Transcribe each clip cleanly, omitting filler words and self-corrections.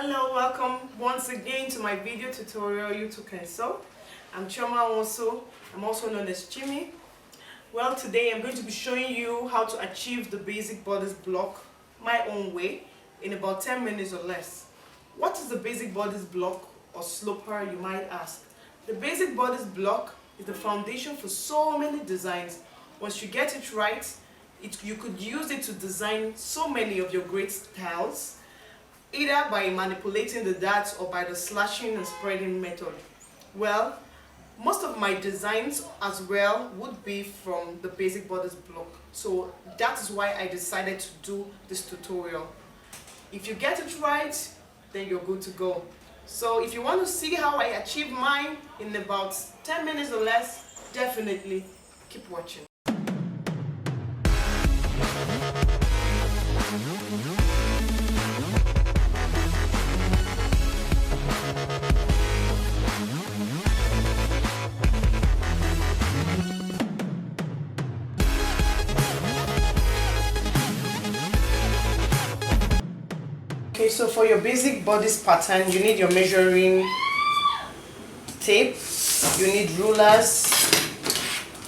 Hello, welcome once again to my video tutorial You Too Can Sew. I'm Chioma also. I'm also known as Jimmy. Well, today I'm going to be showing you how to achieve the basic bodice block my own way in about 10 minutes or less. What is the basic bodice block or sloper, you might ask? The basic bodice block is the foundation for so many designs. Once you get it right, you could use it to design so many of your great styles, either by manipulating the darts or by the slashing and spreading method. Well, most of my designs as well would be from the basic bodice block. So that is why I decided to do this tutorial. If you get it right, then you're good to go. So if you want to see how I achieve mine in about 10 minutes or less, definitely keep watching. Okay, so for your basic bodice pattern, you need your measuring tape, you need rulers,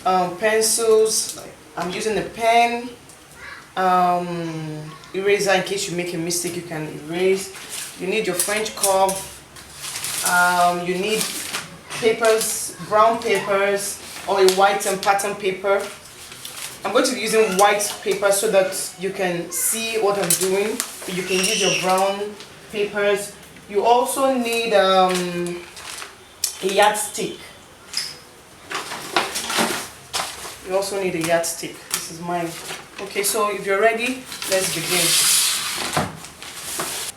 pencils. I'm using a pen, eraser in case you make a mistake you can erase. You need your French curve, you need papers, brown papers or a white and pattern paper. I'm going to be using white paper so that you can see what I'm doing. You can use your brown papers. You also need a yardstick. You also need a yardstick. This is mine. Okay, so if you're ready, let's begin.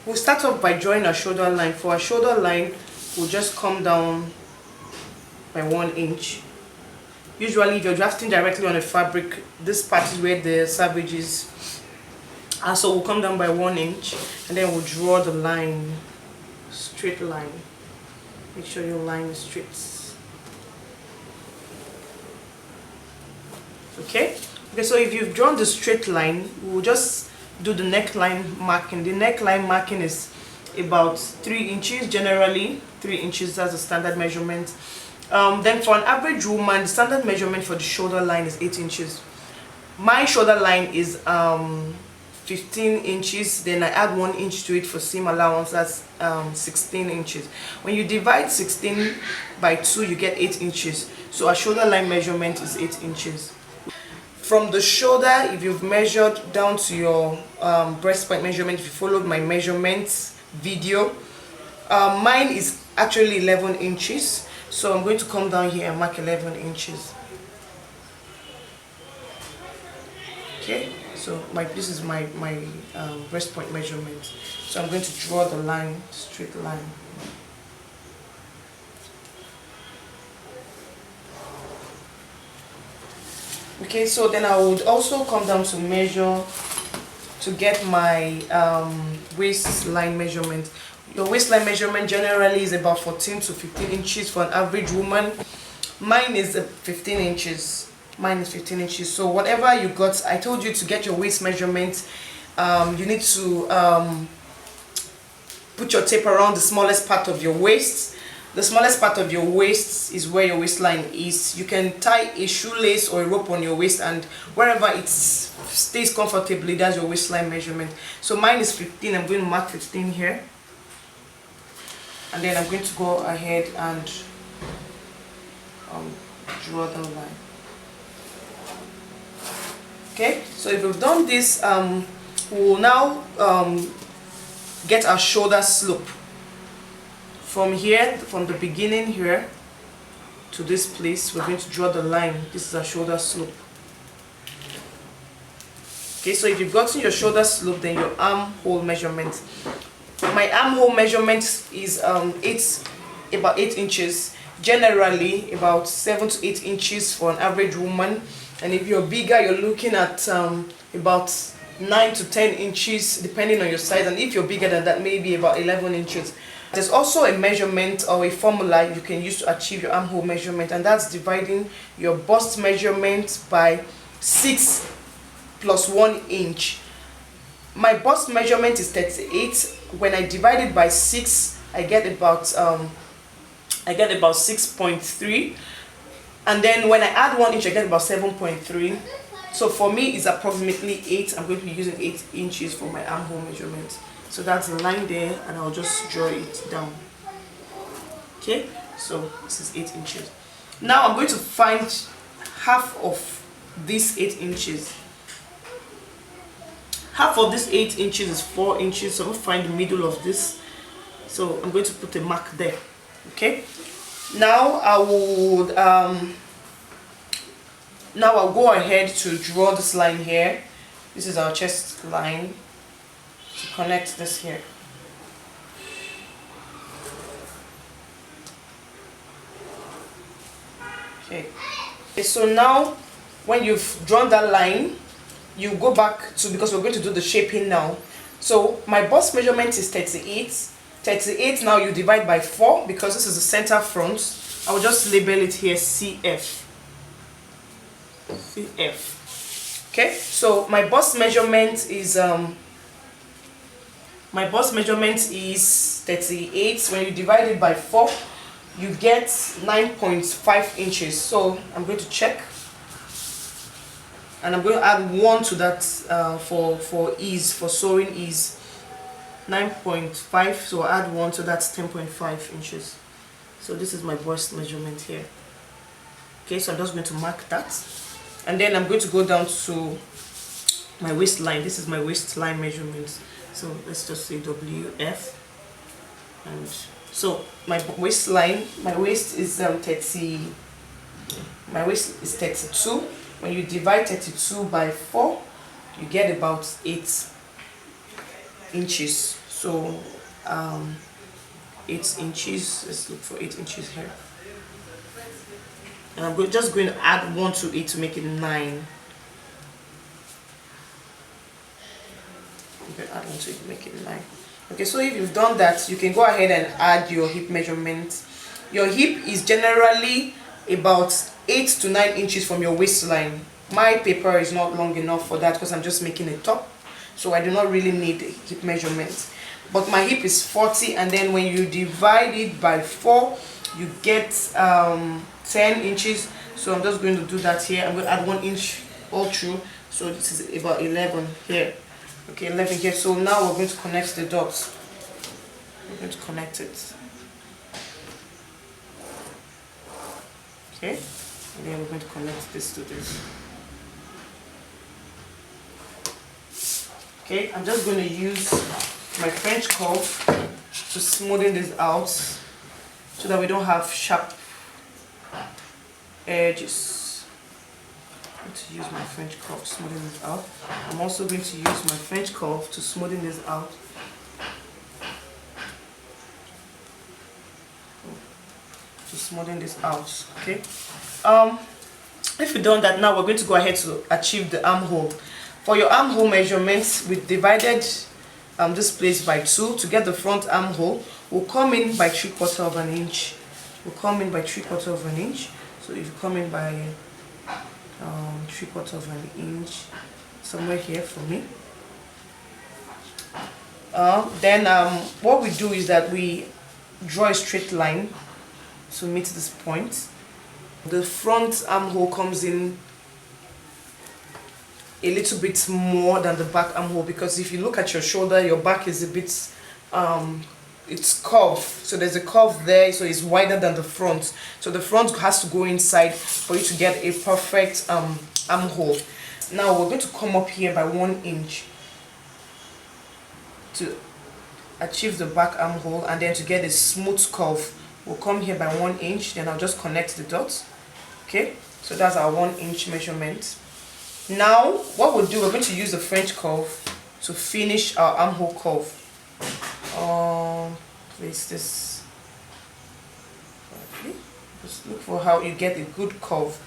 We'll start off by drawing a shoulder line. For our shoulder line, we'll just come down by 1 inch. Usually if you're drafting directly on a fabric, this part is where the savage is. So we'll come down by 1 inch and then we'll draw the line, straight line. Make sure your line is straight. Okay, so if you've drawn the straight line, we'll just do the neckline marking. The neckline marking is about 3 inches, generally 3 inches, that's the standard measurement. Then for an average woman, the standard measurement for the shoulder line is 8 inches. My shoulder line is 15 inches, then I add 1 inch to it for seam allowance, that's 16 inches. When you divide 16 by 2, you get 8 inches. So our shoulder line measurement is 8 inches. From the shoulder, if you've measured down to your breast point measurement, if you followed my measurements video, mine is actually 11 inches. So I'm going to come down here and mark 11 inches. Okay, so this is my breast point measurement. So I'm going to draw the line, straight line. Okay, so then I would also come down to measure to get my waistline measurement. Your waistline measurement generally is about 14 to 15 inches for an average woman. Mine is 15 inches. Mine is 15 inches. So whatever you got, I told you to get your waist measurement, you need to put your tape around the smallest part of your waist. The smallest part of your waist is where your waistline is. You can tie a shoelace or a rope on your waist, and wherever it stays comfortably, that's your waistline measurement. So mine is 15. I'm going to mark 15 here. And then I'm going to go ahead and draw the line. Okay, so if we've done this, we'll now get our shoulder slope. From here, from the beginning here to this place, we're going to draw the line. This is our shoulder slope. Okay, so if you've gotten your shoulder slope, then your armhole measurement. My armhole measurement is about 8 inches, generally about 7 to 8 inches for an average woman. And if you're bigger, you're looking at about 9 to 10 inches depending on your size, and if you're bigger than that, maybe about 11 inches. There's also a measurement or a formula you can use to achieve your armhole measurement, and that's dividing your bust measurement by 6 plus 1 inch. My bust measurement is 38 when I divide it by 6, I get about 6.3, and then when I add 1 inch I get about 7.3. So for me it's approximately 8. I'm going to be using 8 inches for my armhole measurement. So that's the line there, and I'll just draw it down. Okay, so this is 8 inches. Now I'm going to find half of this 8 inches. Half of this 8 inches is 4 inches, so I'm going to find the middle of this. So I'm going to put a mark there. Okay, now I'll go ahead to draw this line here. This is our chest line, to connect this here. Okay, so now when you've drawn that line, you go back to, because we're going to do the shaping now. So my bust measurement is 38. 38 now you divide by 4, because this is the center front. I will just label it here CF. CF. Okay, so my bust measurement is 38. When you divide it by 4, you get 9.5 inches. So I'm going to check, and I'm going to add 1 to that for ease, for sewing ease. 9.5, so I'll add 1, so that's 10.5 inches. So this is my bust measurement here. Okay, so I'm just going to mark that, and then I'm going to go down to my waistline. This is my waistline measurement. So let's just say WF. And so my waistline, my waist is 32. When you divide 32 by 4, you get about 8 inches. So 8 inches, let's look for 8 inches here, and I'm just going to add 1 to it to make it 9. I'm going to add 1 to it to make it 9. Okay, so if you've done that, you can go ahead and add your hip measurement. Your hip is generally about 8 to 9 inches from your waistline. My paper is not long enough for that because I'm just making a top, so I do not really need a hip measurement. But my hip is 40, and then when you divide it by 4, you get 10 inches. So I'm just going to do that here. I'm going to add 1 inch all through, so this is about 11 here. Okay, 11 here. So now we're going to connect the dots. We're going to connect it. Okay, and then we're going to connect this to this. Okay, I'm just going to use my French curve to smoothen this out so that we don't have sharp edges. I'm going to use my French curve to smoothen this out. I'm also going to use my French curve to smoothen this out. To smoothen this out, okay? If you've done that, now we're going to go ahead to achieve the armhole. For your armhole measurements, we divided this place by 2 to get the front armhole. We'll come in by 3/4 of an inch. We'll come in by 3/4 of an inch. So if you come in by 3/4 of an inch, somewhere here for me. Then what we do is that we draw a straight line to meet this point. The front armhole comes in a little bit more than the back armhole, because if you look at your shoulder, your back is a bit it's curved, so there's a curve there, so it's wider than the front. So the front has to go inside for you to get a perfect armhole. Now we're going to come up here by 1 inch to achieve the back armhole, and then to get a smooth curve, we'll come here by 1 inch. Then I'll just connect the dots. Okay, so that's our 1 inch measurement. Now what we'll do, we're going to use the French curve to finish our armhole curve. Place this. Okay. Just look for how you get a good curve.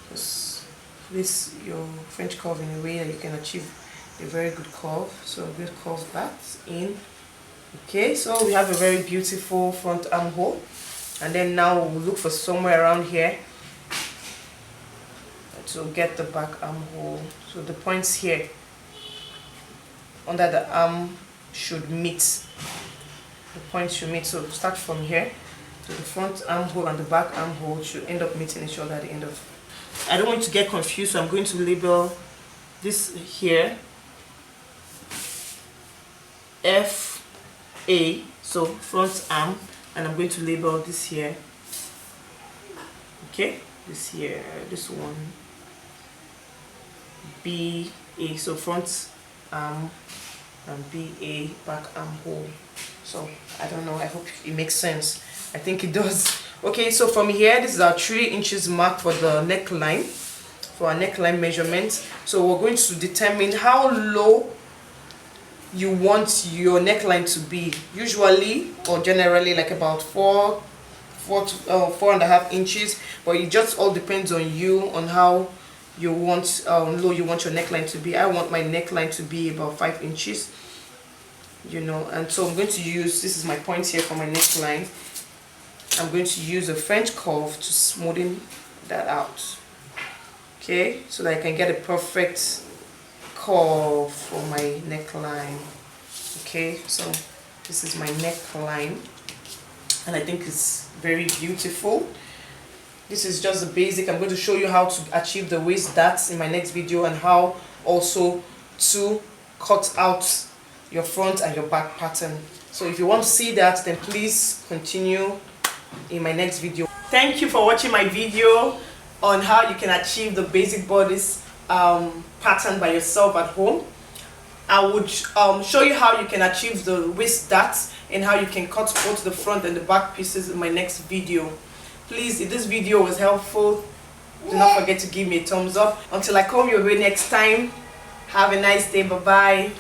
Just place your French curve in a way that you can achieve a very good curve. So I'm going to curve that in. Okay, so we have a very beautiful front armhole, and then now we'll look for somewhere around here to get the back armhole. So the points here under the arm should meet. The points should meet. So start from here. So the front armhole and the back armhole should end up meeting each other at the end of. I don't want you to get confused, so I'm going to label this here FA, so front arm, and I'm going to label this here, okay, this here, this one BA, so front arm, and BA, back armhole. So I don't know, I hope it makes sense. I think it does. Okay, so from here, this is our 3 inches mark for the neckline, for our neckline measurement. So we're going to determine how low you want your neckline to be. Usually or generally like about 4.5 inches, but it just all depends on you, on how you want low you want your neckline to be. I want my neckline to be about 5 inches, you know, and so I'm going to use, this is my point here for my neckline. I'm going to use a French curve to smoothen that out, okay, so that I can get a perfect curve for my neckline. Okay, so this is my neckline, and I think it's very beautiful. This is just the basic. I'm going to show you how to achieve the waist darts in my next video, and how also to cut out your front and your back pattern. So if you want to see that, then please continue in my next video. Thank you for watching my video on how you can achieve the basic bodice pattern by yourself at home. I would show you how you can achieve the waist darts and how you can cut both the front and the back pieces in my next video. Please, if this video was helpful, do not forget to give me a thumbs up. Until I come your way next time, have a nice day. Bye bye.